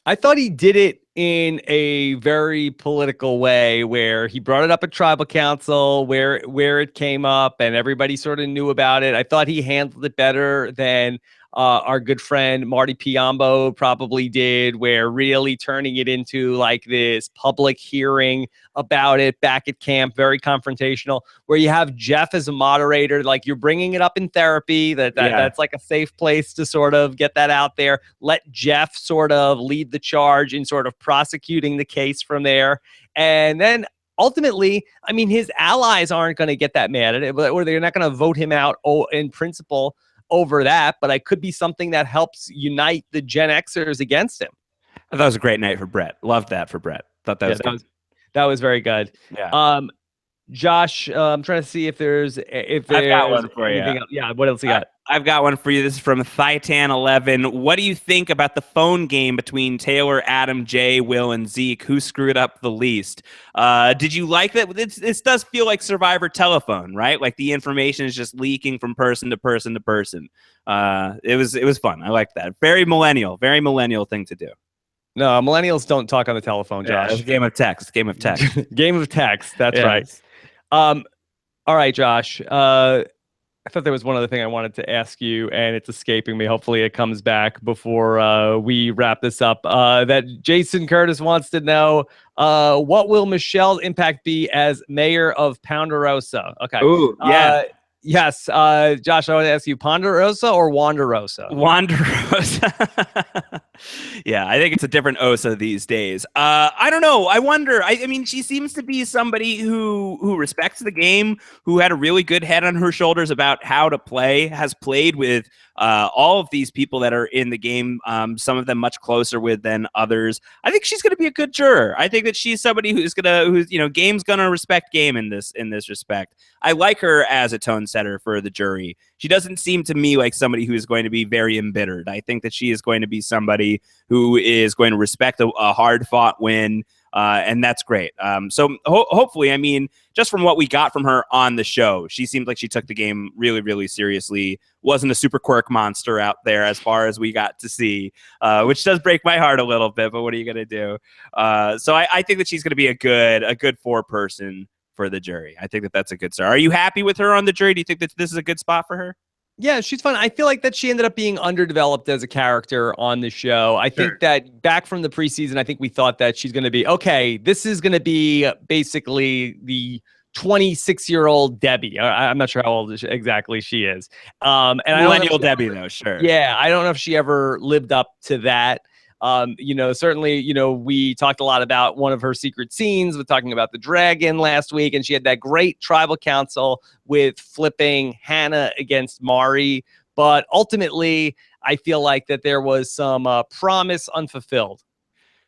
I thought he did it in a very political way where he brought it up at tribal council where it came up and everybody sort of knew about it. I thought he handled it better than our good friend Marty Piombo probably did, where really turning it into like this public hearing about it back at camp, very confrontational, where you have Jeff as a moderator, like you're bringing it up in therapy, that's like a safe place to sort of get that out there. Let Jeff sort of lead the charge in sort of prosecuting the case from there. And then ultimately, I mean, his allies aren't going to get that mad at it, or they're not going to vote him out in principle over that, but it could be something that helps unite the Gen Xers against him. I thought it was a great night for Brett. Loved that for Brett. Thought that was good. That was very good. Yeah. Josh, I'm trying to see if there's I've got one for you. Else. Yeah, what else you got? I've got one for you. This is from Thitan11. What do you think about the phone game between Taylor, Adam, Jay, Will, and Zeke? Who screwed up the least? Did you like that? This does feel like Survivor telephone, right? Like the information is just leaking from person to person to person. It was fun. I like that. Very millennial thing to do. No, millennials don't talk on the telephone, Josh. It's a game of text. Game of text. Game of text. That's right. All right, Josh. I thought there was one other thing I wanted to ask you, and it's escaping me. Hopefully it comes back before we wrap this up. That Jason Curtis wants to know, what will Michelle's impact be as mayor of Ponderosa? Okay. Ooh, yeah. Yes. Josh, I want to ask you, Ponderosa or Wanderosa? Wanderosa. Yeah, I think it's a different Osa these days. I don't know. I wonder. I mean, she seems to be somebody who respects the game, who had a really good head on her shoulders about how to play, has played with all of these people that are in the game, some of them much closer with than others. I think she's going to be a good juror. I think that she's somebody who's game's going to respect game in this respect. I like her as a tone setter for the jury. She doesn't seem to me like somebody who is going to be very embittered. I think that she is going to be somebody who is going to respect a hard-fought win, and that's great. So hopefully, I mean, just from what we got from her on the show, she seemed like she took the game really, really seriously. Wasn't a super quirk monster out there as far as we got to see, which does break my heart a little bit, but what are you going to do? So I think that she's going to be a good four-person for the jury. I think that that's a good start. Are you happy with her on the jury? Do you think that this is a good spot for her? Yeah, she's fun. I feel like that she ended up being underdeveloped as a character on the show. I think that back from the preseason, I think we thought that she's going to be, okay, this is going to be basically the 26-year-old Debbie. I'm not sure how old exactly she is. And Millennial Debbie, though, sure. Yeah, I don't know if she ever lived up to that. Certainly, we talked a lot about one of her secret scenes with talking about the dragon last week, and she had that great tribal council with flipping Hannah against Mari. But ultimately, I feel like that there was some promise unfulfilled.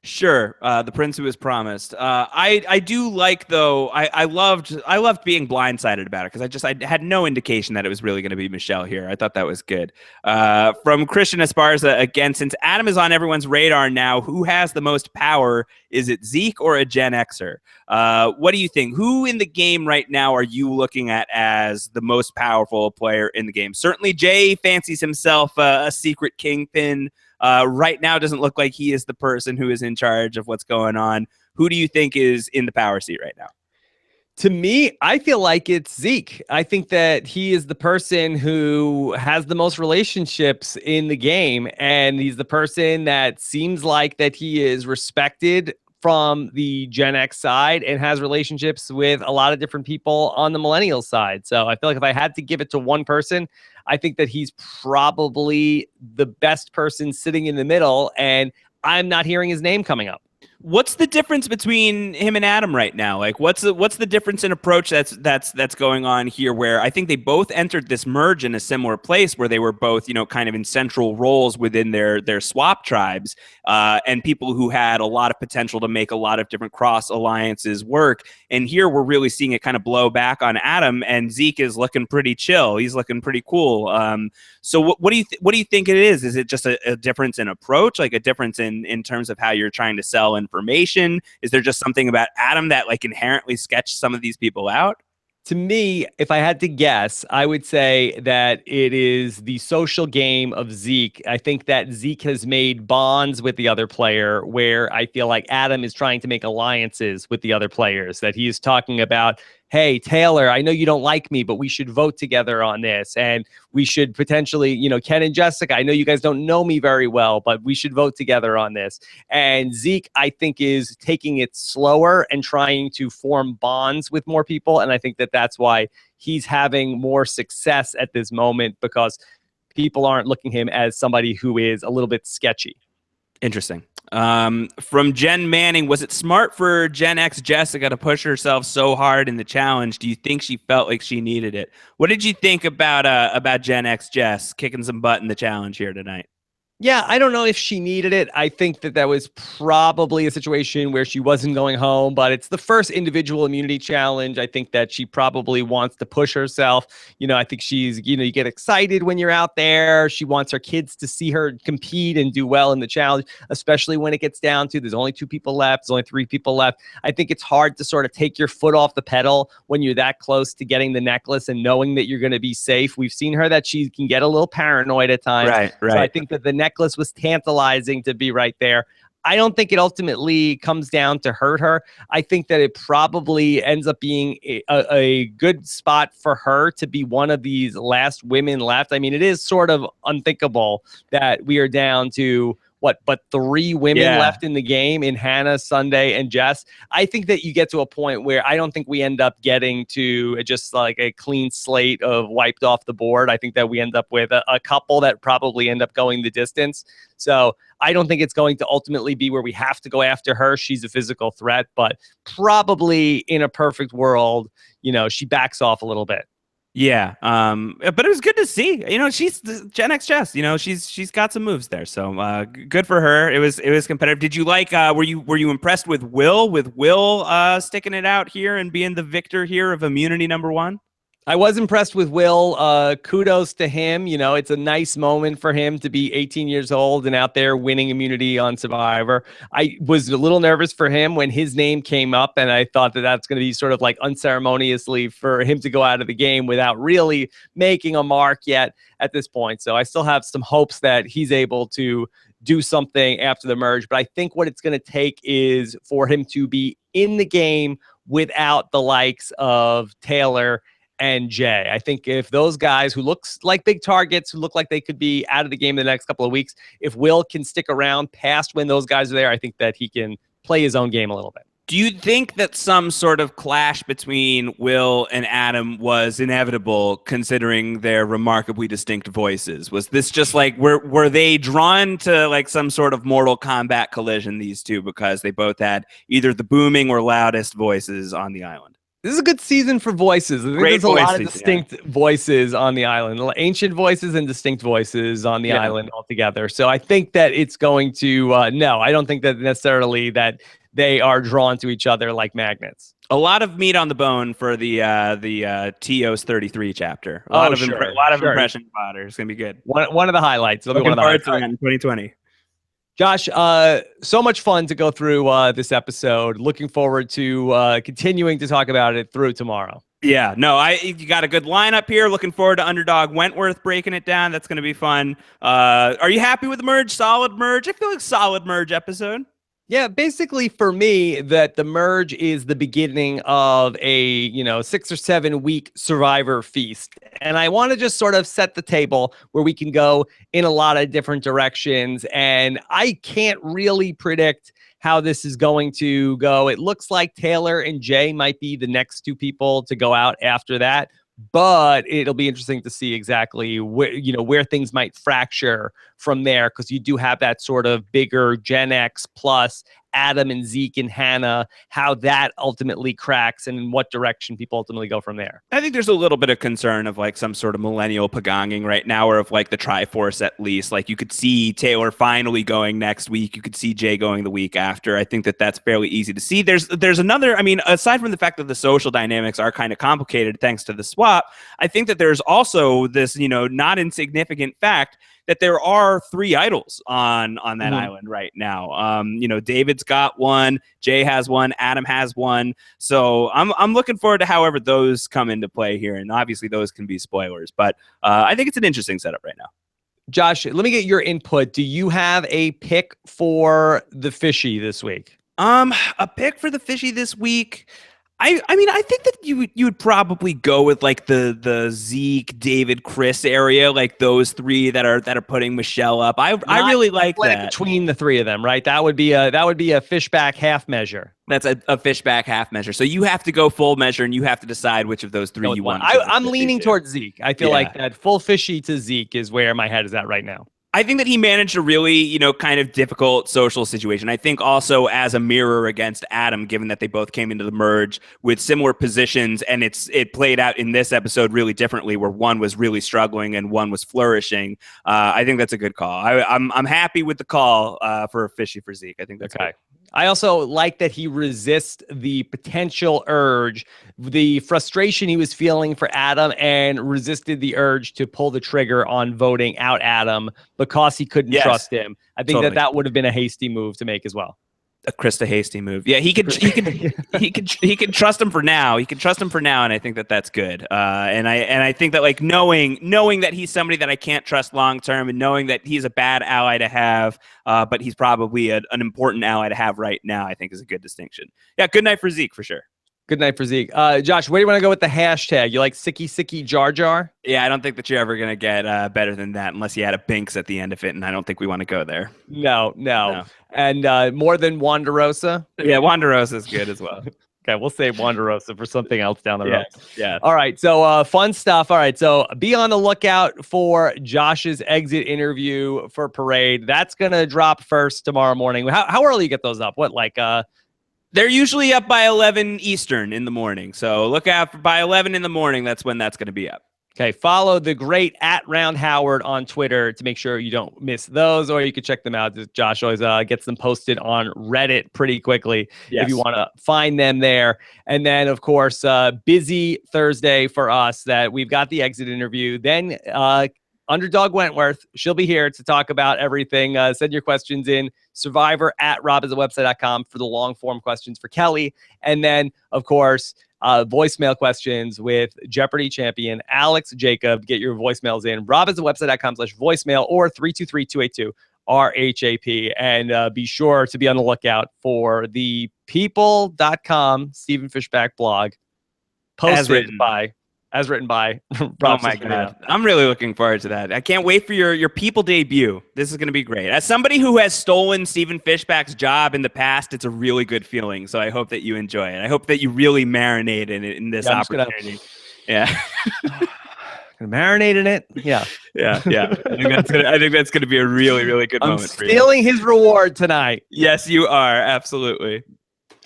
Sure, the prince who was promised. I do like though. I loved being blindsided about it because I had no indication that it was really going to be Michelle here. I thought that was good. From Christian Esparza again, since Adam is on everyone's radar now, who has the most power? Is it Zeke or a Gen Xer? What do you think? Who in the game right now are you looking at as the most powerful player in the game? Certainly, Jay fancies himself a secret kingpin. Right now doesn't look like he is the person who is in charge of what's going on. Who do you think is in the power seat right now? To me, I feel like it's Zeke. I think that he is the person who has the most relationships in the game, and he's the person that seems like that he is respected from the Gen X side and has relationships with a lot of different people on the millennial side. So I feel like if I had to give it to one person, I think that he's probably the best person sitting in the middle, and I'm not hearing his name coming up. What's the difference between him and Adam right now? Like, what's the difference in approach that's going on here? Where I think they both entered this merge in a similar place, where they were both, kind of in central roles within their swap tribes, and people who had a lot of potential to make a lot of different cross alliances work. And here we're really seeing it kind of blow back on Adam, and Zeke is looking pretty chill. He's looking pretty cool. So what do you think it is? Is it just a difference in approach, like a difference in terms of how you're trying to sell information? Is there just something about Adam that like inherently sketched some of these people out? To me, if I had to guess, I would say that it is the social game of Zeke. I think that Zeke has made bonds with the other player where I feel like Adam is trying to make alliances with the other players, that he is talking about, hey, Taylor, I know you don't like me, but we should vote together on this. And we should potentially, Ken and Jessica, I know you guys don't know me very well, but we should vote together on this. And Zeke, I think, is taking it slower and trying to form bonds with more people. And I think that that's why he's having more success at this moment, because people aren't looking at him as somebody who is a little bit sketchy. Interesting. From Jen Manning, was it smart for Gen X Jessica to push herself so hard in the challenge? Do you think she felt like she needed it? What did you think about Gen X Jess kicking some butt in the challenge here tonight? Yeah, I don't know if she needed it. I think that was probably a situation where she wasn't going home, but it's the first individual immunity challenge. I think that she probably wants to push herself. I think she's, you get excited when you're out there. She wants her kids to see her compete and do well in the challenge, especially when it gets down to there's only 2 people left, there's only 3 people left. I think it's hard to sort of take your foot off the pedal when you're that close to getting the necklace and knowing that you're going to be safe. We've seen her that she can get a little paranoid at times. Right. So I think that the necklace was tantalizing to be right there. I don't think it ultimately comes down to hurt her. I think that it probably ends up being a good spot for her to be one of these last women left. I mean, it is sort of unthinkable that we are down to but 3 women left in the game in Hannah, Sunday, and Jess. I think that you get to a point where I don't think we end up getting to just like a clean slate of wiped off the board. I think that we end up with a couple that probably end up going the distance. So I don't think it's going to ultimately be where we have to go after her. She's a physical threat, but probably in a perfect world, she backs off a little bit. Yeah, but it was good to see. She's Gen X Jess. She's got some moves there, so good for her. It was competitive. Did you like? Were you impressed with Will? With Will sticking it out here and being the victor here of immunity #1? I was impressed with Will. Kudos to him. It's a nice moment for him to be 18 years old and out there winning immunity on Survivor. I was a little nervous for him when his name came up, and I thought that that's going to be sort of like unceremoniously for him to go out of the game without really making a mark yet at this point. So I still have some hopes that he's able to do something after the merge. But I think what it's going to take is for him to be in the game without the likes of Taylor and Jay. I think if those guys who looks like big targets, who look like they could be out of the game in the next couple of weeks, if Will can stick around past when those guys are there, I think that he can play his own game a little bit. Do you think that some sort of clash between Will and Adam was inevitable, considering their remarkably distinct voices? Was this just like, were they drawn to like some sort of Mortal Kombat collision, these two, because they both had either the booming or loudest voices on the island? This is a good season for voices. I think Great there's a lot of voices, distinct voices on the island, ancient voices and distinct voices on the Yeah. island altogether. So I think that it's going to, no, I don't think that necessarily that they are drawn to each other like magnets. A lot of meat on the bone for the TO's 33 chapter. A lot of impression fodder. It's gonna be good. One of the highlights. It'll be one Looking of the forward highlights. to that in 2020. Josh, so much fun to go through this episode. Looking forward to continuing to talk about it through tomorrow. Yeah, no, you got a good lineup here. Looking forward to Underdog Wentworth breaking it down. That's going to be fun. Are you happy with the merge? Solid merge? I feel like solid merge episode. Yeah, basically for me, that the merge is the beginning of a 6 or 7 week Survivor feast, and I want to just sort of set the table where we can go in a lot of different directions. And I can't really predict how this is going to go. It looks like Taylor and Jay might be the next 2 people to go out after that, but it'll be interesting to see exactly where things might fracture from there, because you do have that sort of bigger Gen X plus Adam and Zeke and Hannah, how that ultimately cracks and in what direction people ultimately go from there. I think there's a little bit of concern of like some sort of millennial pagonging right now, or of like the Triforce at least. Like you could see Taylor finally going next week. You could see Jay going the week after. I think that that's fairly easy to see. There's another, I mean, aside from the fact that the social dynamics are kind of complicated thanks to the swap, I think that there's also this, not insignificant fact that there are 3 idols on that island right now. David's got one, Jay has one, Adam has one. So I'm looking forward to however those come into play here. And obviously those can be spoilers, but I think it's an interesting setup right now. Josh, let me get your input. Do you have a pick for the fishy this week? A pick for the fishy this week. I mean, I think that you would probably go with like the Zeke, David, Chris area, like those 3 that are putting Michelle up. I really like that between the 3 of them, right? That would be a fishback half measure. That's a fishback half measure. So you have to go full measure, and you have to decide which of those 3 you want. I'm leaning towards Zeke. I feel like that full fishy to Zeke is where my head is at right now. I think that he managed a really, kind of difficult social situation. I think also as a mirror against Adam, given that they both came into the merge with similar positions, and it played out in this episode really differently, where one was really struggling and one was flourishing. I think that's a good call. I'm happy with the call for fishy for Zeke. I think that's okay. I also like that he resists the potential urge, the frustration he was feeling for Adam, and resisted the urge to pull the trigger on voting out Adam because he couldn't trust him. I think that would have been a hasty move to make as well. A Krista hasty move. Yeah, he can trust him for now. He can trust him for now, and I think that that's good. And I think that like knowing that he's somebody that I can't trust long term, and knowing that he's a bad ally to have, but he's probably an important ally to have right now, I think is a good distinction. Yeah, good night for Zeke for sure. Good night for Zeke. Josh, where do you want to go with the hashtag? You like Sicky Sicky Jar Jar? Yeah, I don't think that you're ever going to get better than that unless you had a Binks at the end of it, and I don't think we want to go there. No. And more than Wanderosa? Yeah, Wanderosa is good as well. Okay, we'll save Wanderosa for something else down the road. Yeah. All right, so fun stuff. All right, so be on the lookout for Josh's exit interview for Parade. That's going to drop first tomorrow morning. How early you get those up? What, like... They're usually up by 11 Eastern in the morning. So look out for by 11 in the morning. That's when that's going to be up. Okay. Follow the great @RoundHoward on Twitter to make sure you don't miss those, or you can check them out. Josh always gets them posted on Reddit pretty quickly if you want to find them there. And then, of course, busy Thursday for us that we've got the exit interview. Then Underdog Wentworth, she'll be here to talk about everything. Send your questions in survivor@robhasawebsite.com for the long form questions for Kelly. And then, of course, voicemail questions with Jeopardy champion Alex Jacob. Get your voicemails in robhasawebsite.com/voicemail or 323-282-RHAP. And be sure to be on the lookout for the people.com Stephen Fishback blog. As written by Rob Oh my God. I'm really looking forward to that. I can't wait for your People debut. This is going to be great. As somebody who has stolen Stephen Fishback's job in the past, it's a really good feeling. So I hope that you enjoy it. I hope that you really marinate in this opportunity. Yeah. Marinate in it. Yeah. I think that's gonna be a really, really good moment for you. Stealing his reward tonight. Yes, you are. Absolutely.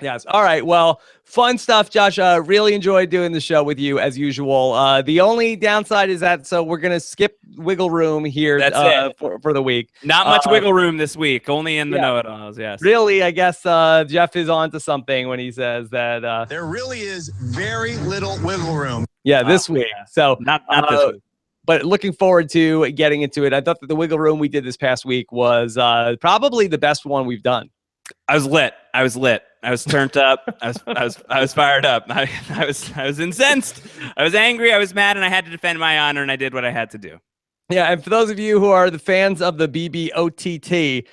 Yes. All right. Well, fun stuff, Josh. Really enjoyed doing the show with you as usual. The only downside is that we're gonna skip Wiggle Room here That's it. for the week. Not much wiggle room this week. Only in the know-it-alls. Yes. Really, I guess Jeff is on to something when he says that There really is very little wiggle room. Yeah, this week. Yeah. So Not this week. But looking forward to getting into it. I thought that the Wiggle Room we did this past week was probably the best one we've done. I was lit. I was turned up. I was fired up. I was incensed. I was angry. I was mad, and I had to defend my honor, and I did what I had to do. Yeah, and for those of you who are the fans of the BBOTT,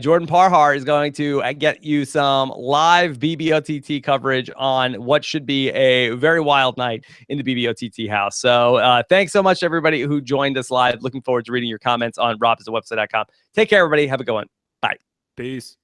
Jordan Parhar is going to get you some live BBOTT coverage on what should be a very wild night in the BBOTT house. So thanks so much to everybody who joined us live. Looking forward to reading your comments on RHAP.website.com. Take care, everybody. Have a good one. Bye. Peace.